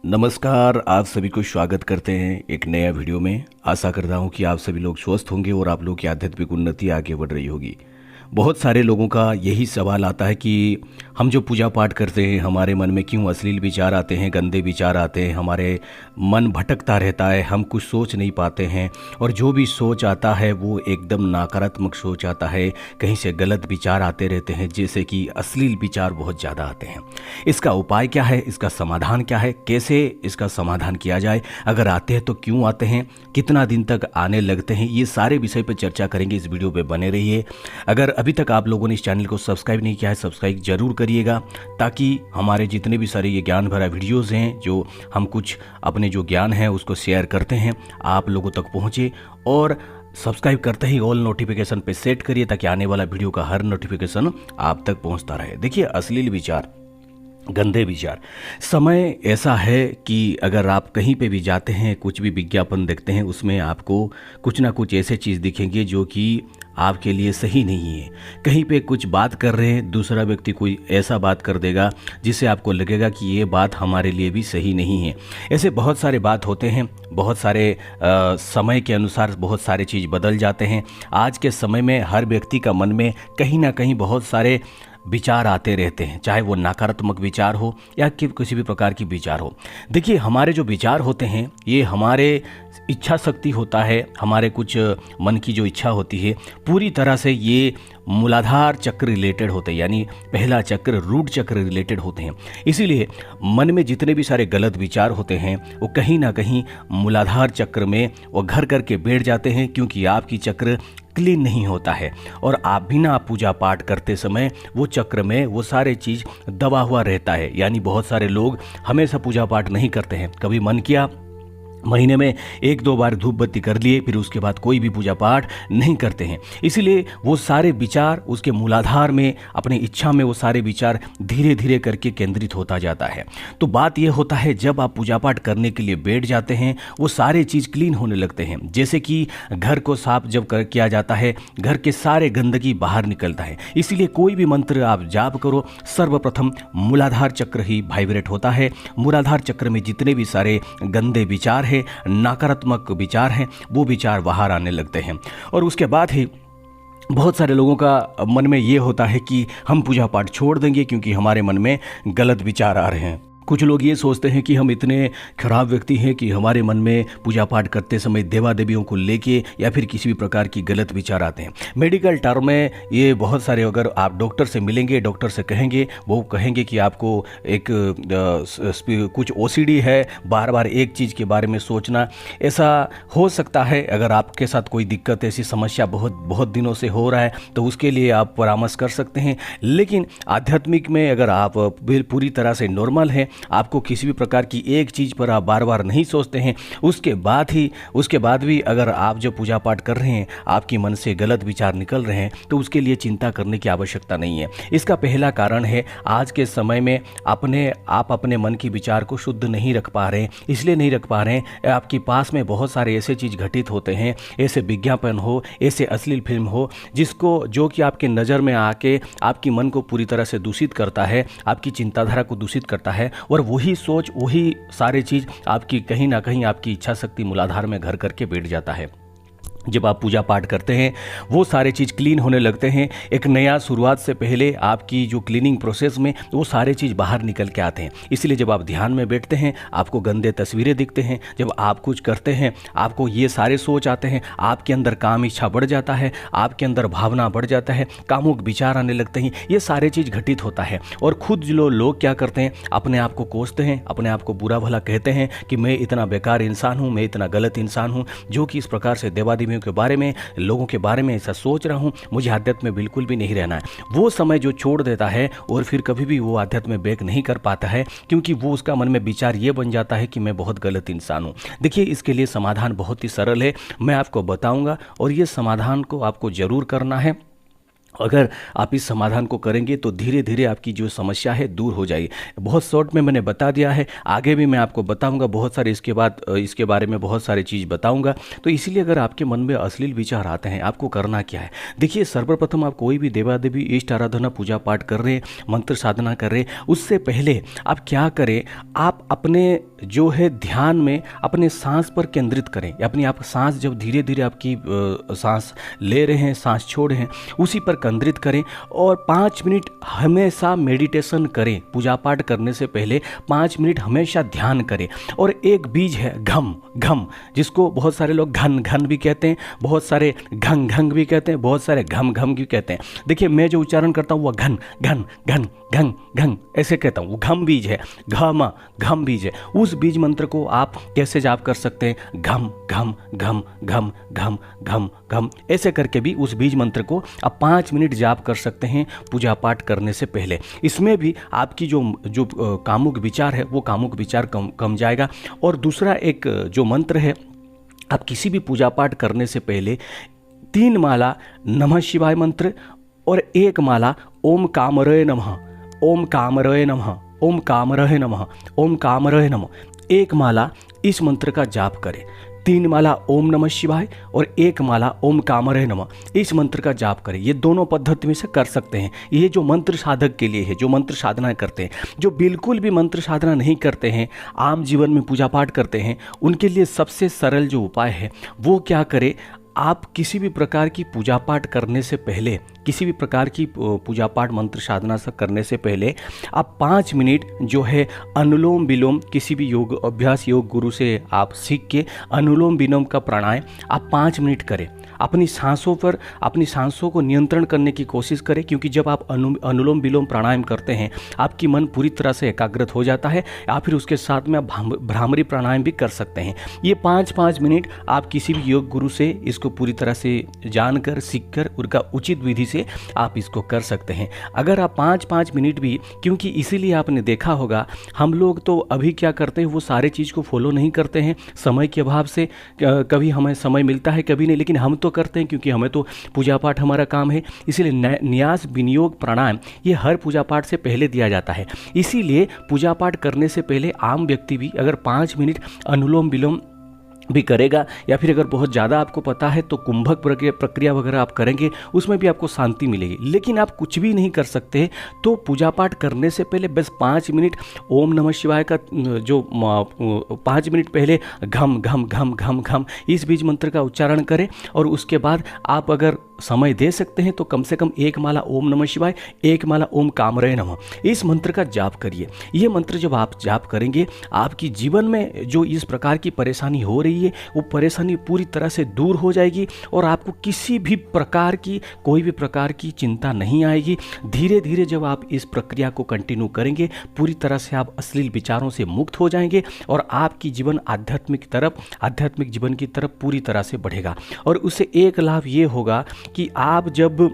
नमस्कार, आप सभी को स्वागत करते हैं एक नया वीडियो में। आशा करता हूं कि आप सभी लोग स्वस्थ होंगे और आप लोग की आध्यात्मिक उन्नति आगे बढ़ रही होगी। बहुत सारे लोगों का यही सवाल आता है कि हम जो पूजा पाठ करते हैं हमारे मन में क्यों अश्लील विचार आते हैं, गंदे विचार आते हैं, हमारे मन भटकता रहता है, हम कुछ सोच नहीं पाते हैं और जो भी सोच आता है वो एकदम नकारात्मक सोच आता है, कहीं से गलत विचार आते रहते हैं, जैसे कि अश्लील विचार बहुत ज़्यादा आते हैं। इसका उपाय क्या है, इसका समाधान क्या है, कैसे इसका समाधान किया जाए, अगर आते हैं तो क्यों आते हैं, कितना दिन तक आने लगते हैं, ये सारे विषय पर चर्चा करेंगे। इस वीडियो पे बने रहिए। अगर अभी तक आप लोगों ने इस चैनल को सब्सक्राइब नहीं किया है, सब्सक्राइब जरूर करिएगा, ताकि हमारे जितने भी सारे ये ज्ञान भरा वीडियोज़ हैं, जो हम कुछ अपने जो ज्ञान है उसको शेयर करते हैं, आप लोगों तक पहुँचे। और सब्सक्राइब करते ही ऑल नोटिफिकेशन पे सेट करिए, ताकि आने वाला वीडियो का हर नोटिफिकेशन आप तक पहुंचता रहे। देखिए, अश्लील विचार, गंदे विचार, समय ऐसा है कि अगर आप कहीं पे भी जाते हैं, कुछ भी विज्ञापन देखते हैं, उसमें आपको कुछ ना कुछ ऐसे चीज़ दिखेंगे जो कि आपके लिए सही नहीं है। कहीं पे कुछ बात कर रहे हैं, दूसरा व्यक्ति कोई ऐसा बात कर देगा जिससे आपको लगेगा कि ये बात हमारे लिए भी सही नहीं है। ऐसे बहुत सारे बात होते हैं, बहुत सारे समय के अनुसार बहुत सारे चीज़ बदल जाते हैं। आज के समय में हर व्यक्ति का मन में कहीं ना कहीं बहुत सारे विचार आते रहते हैं, चाहे वो नकारात्मक विचार हो या कि किसी भी प्रकार की विचार हो। देखिए, हमारे जो विचार होते हैं ये हमारे इच्छा शक्ति होता है, हमारे कुछ मन की जो इच्छा होती है, पूरी तरह से ये मूलाधार चक्र रिलेटेड होते हैं, यानी पहला चक्र रूट चक्र रिलेटेड होते हैं। इसीलिए मन में जितने भी सारे गलत विचार होते हैं वो कहीं ना कहीं मूलाधार चक्र में वो घर करके बैठ जाते हैं, क्योंकि आपकी चक्र क्लीन नहीं होता है और आप बिना पूजा पाठ करते समय वो चक्र में वो सारे चीज़ दबा हुआ रहता है। यानी बहुत सारे लोग हमेशा पूजा पाठ नहीं करते हैं, कभी मन किया महीने में 1-2 बार धूप बत्ती कर लिए, फिर उसके बाद कोई भी पूजा पाठ नहीं करते हैं। इसीलिए वो सारे विचार उसके मूलाधार में, अपनी इच्छा में वो सारे विचार धीरे धीरे करके केंद्रित होता जाता है। तो बात ये होता है, जब आप पूजा पाठ करने के लिए बैठ जाते हैं वो सारे चीज़ क्लीन होने लगते हैं। जैसे कि घर को साफ जब किया जाता है, घर के सारे गंदगी बाहर निकलता है। इसीलिए कोई भी मंत्र आप जाप करो, सर्वप्रथम मूलाधार चक्र ही वाइब्रेट होता है। मूलाधार चक्र में जितने भी सारे गंदे विचार है, नकारात्मक विचार हैं, वो विचार बाहर आने लगते हैं। और उसके बाद ही बहुत सारे लोगों का मन में ये होता है कि हम पूजा पाठ छोड़ देंगे क्योंकि हमारे मन में गलत विचार आ रहे हैं। कुछ लोग ये सोचते हैं कि हम इतने खराब व्यक्ति हैं कि हमारे मन में पूजा पाठ करते समय देवा देवियों को लेके या फिर किसी भी प्रकार की गलत विचार आते हैं। मेडिकल टर्म में ये बहुत सारे, अगर आप डॉक्टर से मिलेंगे, डॉक्टर से कहेंगे, वो कहेंगे कि आपको एक कुछ ओसीडी है, बार बार एक चीज़ के बारे में सोचना। ऐसा हो सकता है अगर आपके साथ कोई दिक्कत, ऐसी समस्या बहुत दिनों से हो रहा है, तो उसके लिए आप परामर्श कर सकते हैं। लेकिन आध्यात्मिक में अगर आप पूरी तरह से नॉर्मल हैं, आपको किसी भी प्रकार की एक चीज़ पर आप बार बार नहीं सोचते हैं, उसके बाद भी अगर आप जो पूजा पाठ कर रहे हैं आपके मन से गलत विचार निकल रहे हैं, तो उसके लिए चिंता करने की आवश्यकता नहीं है। इसका पहला कारण है, आज के समय में आप अपने मन की विचार को शुद्ध नहीं रख पा रहे हैं। इसलिए नहीं रख पा रहे हैं, आपके पास में बहुत सारे ऐसे चीज़ घटित होते हैं, ऐसे विज्ञापन हो, ऐसे अश्लील फिल्म हो, जो कि आपके नज़र में आके आपकी मन को पूरी तरह से दूषित करता है, आपकी चिंताधारा को दूषित करता है। और वही सोच, वही सारे चीज़ आपकी कहीं ना कहीं आपकी इच्छा शक्ति मूलाधार में घर करके बैठ जाता है। जब आप पूजा पाठ करते हैं वो सारे चीज़ क्लीन होने लगते हैं। एक नया शुरुआत से पहले आपकी जो क्लीनिंग प्रोसेस में वो सारे चीज़ बाहर निकल के आते हैं। इसलिए जब आप ध्यान में बैठते हैं आपको गंदे तस्वीरें दिखते हैं, जब आप कुछ करते हैं आपको ये सारे सोच आते हैं, आपके अंदर काम इच्छा बढ़ जाता है, आपके अंदर भावना बढ़ जाता है, कामुक विचार आने लगते हैं। ये सारे चीज़ घटित होता है और खुद जो लोग क्या करते हैं, अपने आप को कोसते हैं, अपने आप को बुरा भला कहते हैं कि मैं इतना बेकार इंसान हूँ, मैं इतना गलत इंसान हूँ, जो कि इस प्रकार से देवादेवियों के बारे में, लोगों के बारे में ऐसा सोच रहा हूं, मुझे आध्यात्म में बिल्कुल भी नहीं रहना है। वो समय जो छोड़ देता है और फिर कभी भी वो आध्यात्म में बैक नहीं कर पाता है, क्योंकि वो उसका मन में विचार ये बन जाता है कि मैं बहुत गलत इंसान हूं। देखिए, इसके लिए समाधान बहुत ही सरल है, मैं आपको बताऊंगा और ये समाधान को आपको जरूर करना है। अगर आप इस समाधान को करेंगे तो धीरे धीरे आपकी जो समस्या है दूर हो जाएगी। बहुत शॉर्ट में मैंने बता दिया है, आगे भी मैं आपको बताऊंगा बहुत सारे, इसके बाद इसके बारे में बहुत सारी चीज़ बताऊंगा। तो इसीलिए अगर आपके मन में अश्लील विचार आते हैं, आपको करना क्या है? देखिए, सर्वप्रथम आप कोई भी देवा देवी इष्ट आराधना पूजा पाठ कर रहे, मंत्र साधना कर रहे, उससे पहले आप क्या करें, आप अपने जो है ध्यान में अपने सांस पर केंद्रित करें। अपनी आप सांस जब धीरे धीरे आपकी सांस ले रहे हैं, सांस छोड़ रहे हैं, उसी पर केंद्रित करें और 5 मिनट हमेशा मेडिटेशन करें। पूजा पाठ करने से पहले 5 मिनट हमेशा ध्यान करें। और एक बीज है घम, घम, जिसको बहुत सारे लोग घन घन भी कहते हैं, बहुत सारे घंग घंग भी कहते हैं, बहुत सारे घम घम भी कहते हैं। देखिए, मैं जो उच्चारण करता हूँ वह घन घन घन घंग घंग ऐसे कहता हूँ, वो घम बीज है, घम घम बीज है। उस बीज मंत्र को आप कैसे जाप कर सकते हैं? घम घम घम घम घम घम घम ऐसे करके भी उस बीज मंत्र को आप 5 मिनट जाप कर सकते हैं पूजा पाठ करने से पहले। इसमें भी आपकी जो कामुक विचार है वो कामुक विचार कम जाएगा। और दूसरा एक जो मंत्र है, आप किसी भी पूजा पाठ करने से पहले 3 माला नमः शिवाय मंत्र और 1 माला ओम कामरय नमः, ओम कामरय नमः, ओम कामरय नमः, ओम कामरय नमः 1 माला इस मंत्र का जाप करें। 3 माला ओम नमः शिवाय और 1 माला ओम कामरय नमः इस मंत्र का जाप करें। ये दोनों पद्धति में से कर सकते हैं। ये जो मंत्र साधक के लिए है, जो मंत्र साधना करते हैं, जो बिल्कुल भी मंत्र साधना नहीं करते हैं, आम जीवन में पूजा पाठ करते हैं, उनके लिए सबसे सरल जो उपाय है वो क्या करें, आप किसी भी प्रकार की पूजा पाठ करने से पहले, किसी भी प्रकार की पूजा पाठ मंत्र साधना से करने से पहले आप 5 मिनट जो है अनुलोम विलोम, किसी भी योग अभ्यास योग गुरु से आप सीख के अनुलोम विलोम का प्राणायाम आप 5 मिनट करें। अपनी सांसों पर, अपनी सांसों को नियंत्रण करने की कोशिश करें, क्योंकि जब आप अनुलोम विलोम प्राणायाम करते हैं आपकी मन पूरी तरह से एकाग्रत हो जाता है। या फिर उसके साथ में आप भ्रामरी प्राणायाम भी कर सकते हैं। ये 5-5 मिनट आप किसी भी योग गुरु से इसको पूरी तरह से जानकर, सीखकर, उनका उचित विधि से आप इसको कर सकते हैं। अगर आप 5-5 मिनट भी, क्योंकि इसीलिए आपने देखा होगा हम लोग तो अभी क्या करते हैं, वो सारे चीज़ को फॉलो नहीं करते हैं समय के अभाव से। कभी हमें समय मिलता है, कभी नहीं, लेकिन हम तो करते हैं क्योंकि हमें तो पूजा पाठ हमारा काम है। इसीलिए न्यास विनियोग प्राणायाम ये हर पूजा पाठ से पहले दिया जाता है। इसीलिए पूजा पाठ करने से पहले आम व्यक्ति भी अगर 5 मिनट अनुलोम विलोम भी करेगा, या फिर अगर बहुत ज़्यादा आपको पता है तो कुंभक प्रक्रिया वगैरह आप करेंगे, उसमें भी आपको शांति मिलेगी। लेकिन आप कुछ भी नहीं कर सकते तो पूजा पाठ करने से पहले बस 5 मिनट ओम नमः शिवाय का जो 5 मिनट पहले घम घम घम घम घम इस बीज मंत्र का उच्चारण करें। और उसके बाद आप अगर समय दे सकते हैं तो कम से कम 1 माला ओम नमः शिवाय, 1 माला ओम कामरय नमः इस मंत्र का जाप करिए। ये मंत्र जब आप जाप करेंगे, आपकी जीवन में जो इस प्रकार की परेशानी हो रही है वो परेशानी पूरी तरह से दूर हो जाएगी और आपको किसी भी प्रकार की, कोई भी प्रकार की चिंता नहीं आएगी। धीरे धीरे जब आप इस प्रक्रिया को कंटिन्यू करेंगे, पूरी तरह से आप अश्लील विचारों से मुक्त हो जाएंगे और आपकी जीवन आध्यात्मिक जीवन की तरफ पूरी तरह से बढ़ेगा। और उससे एक लाभ ये होगा कि आप जब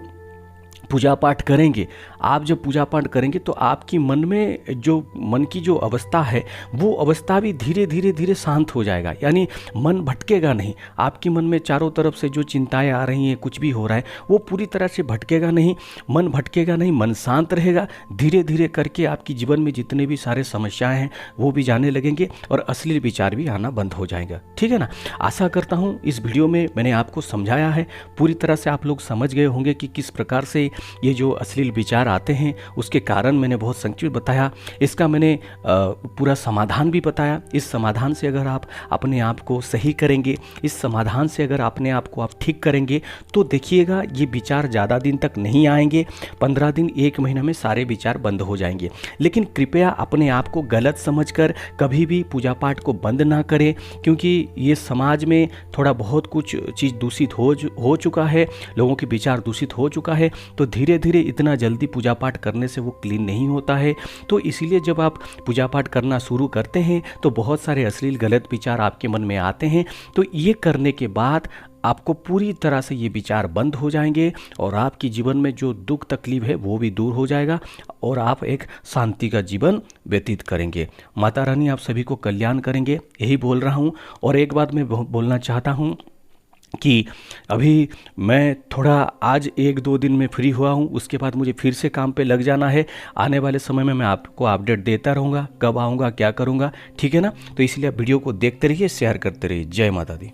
पूजा पाठ करेंगे, तो आपकी मन की जो अवस्था है वो अवस्था भी धीरे धीरे शांत हो जाएगा। यानी मन भटकेगा नहीं। आपकी मन में चारों तरफ से जो चिंताएं आ रही हैं, कुछ भी हो रहा है, वो पूरी तरह से भटकेगा नहीं, मन भटकेगा नहीं, मन शांत रहेगा। धीरे धीरे करके आपकी जीवन में जितने भी सारे समस्याएं हैं वो भी जाने लगेंगे और अश्लील विचार भी आना बंद हो जाएगा। ठीक है ना? आशा करता हूँ इस वीडियो में मैंने आपको समझाया है, पूरी तरह से आप लोग समझ गए होंगे कि किस प्रकार से ये जो अश्लील विचार आते हैं उसके कारण मैंने बहुत संक्षिप्त बताया। इसका मैंने पूरा समाधान भी बताया। इस समाधान से अगर आप अपने आप को सही करेंगे, इस समाधान से अगर अपने आप को आप ठीक करेंगे तो देखिएगा ये विचार ज़्यादा दिन तक नहीं आएंगे। 15 दिन, 1 महीना में सारे विचार बंद हो जाएंगे। लेकिन कृपया अपने आप को गलत समझकर कभी भी पूजा पाठ को बंद ना करें, क्योंकि ये समाज में थोड़ा बहुत कुछ चीज़ दूषित हो चुका है, लोगों के विचार दूषित हो चुका है। तो धीरे धीरे इतना जल्दी पूजा पाठ करने से वो क्लीन नहीं होता है। तो इसीलिए जब आप पूजा पाठ करना शुरू करते हैं तो बहुत सारे अश्लील गलत विचार आपके मन में आते हैं। तो ये करने के बाद आपको पूरी तरह से ये विचार बंद हो जाएंगे और आपकी जीवन में जो दुख तकलीफ है वो भी दूर हो जाएगा और आप एक शांति का जीवन व्यतीत करेंगे। माता रानी आप सभी को कल्याण करेंगे, यही बोल रहा हूँ। और एक बात मैं बोलना चाहता हूँ कि अभी मैं थोड़ा आज 1-2 दिन में फ्री हुआ हूँ, उसके बाद मुझे फिर से काम पे लग जाना है। आने वाले समय में मैं आपको अपडेट देता रहूँगा, कब आऊँगा, क्या करूँगा, ठीक है ना। तो इसलिए आप वीडियो को देखते रहिए, शेयर करते रहिए। जय माता दी।